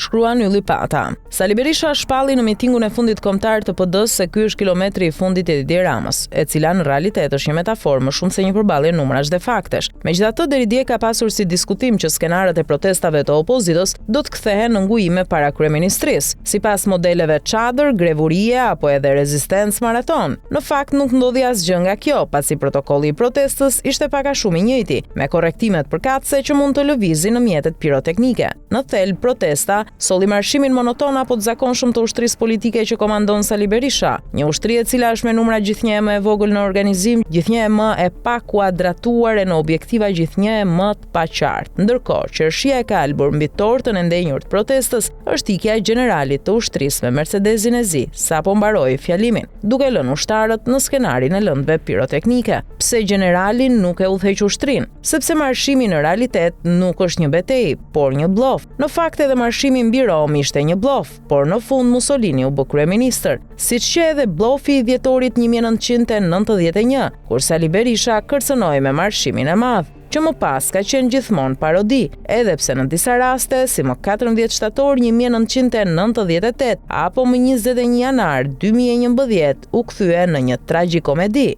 shkruan Ylli Pata. Sali Berisha shpalli në mitingun e fundit kombëtar të PD-s se ky është kilometri i fundit i Edi Ramës, e cila në realitet është një metaforë më shumë se një përballje numrash dhe faktesh. Megjithatë, deri dje ka pasur si diskutim që skenarët e protestave të opozitës do të kthehen në ngujime para kryeministrisë, sipas modeleve çadër, grevurie apo edhe rezistencë maraton. Në fakt nuk ndodhi asgjë nga kjo, pasi protokolli i protestës ishte pak a shumë i njëjti, me korrektimet përkatëse që mund të lëvizin në mjetet piroteknike. Në thelb, protesta solli marshimin monoton apo të zakonshëm të ushtrisë politike që komandon Sali Berisha, një ushtri e cila është me numra gjithnjë më e vogël në organizim, gjithnjë më e pa kuadratuar e në objektiva gjithnjë më të paqartë. Ndërkohë, qershia e kalbur mbi tortën e ndenjur të protestës është ikja e generalit të ushtrisë me Mercedesin e zi, sapo mbaroi fjalimin, duke lënë ushtarët në skenarin e lëndëve piroteknike. Pse generali nuk e udhëheq ushtrinë? Sepse marshimi në realitet nuk është një betejë, por një bllop. Në fakt edhe marshimi mbi Rom ishte një bllop, por në fund Mussolini u bë kryeministër, siç që edhe bllofi i dhjetorit 1991, kur Sali Berisha kërcënoi me marshimin e madh, që më pas ka qenë gjithmonë parodi, edhe pse në disa raste, si më 14 shtator 1998 apo më 21 janar 2011, u kthye në një tragjikomedi.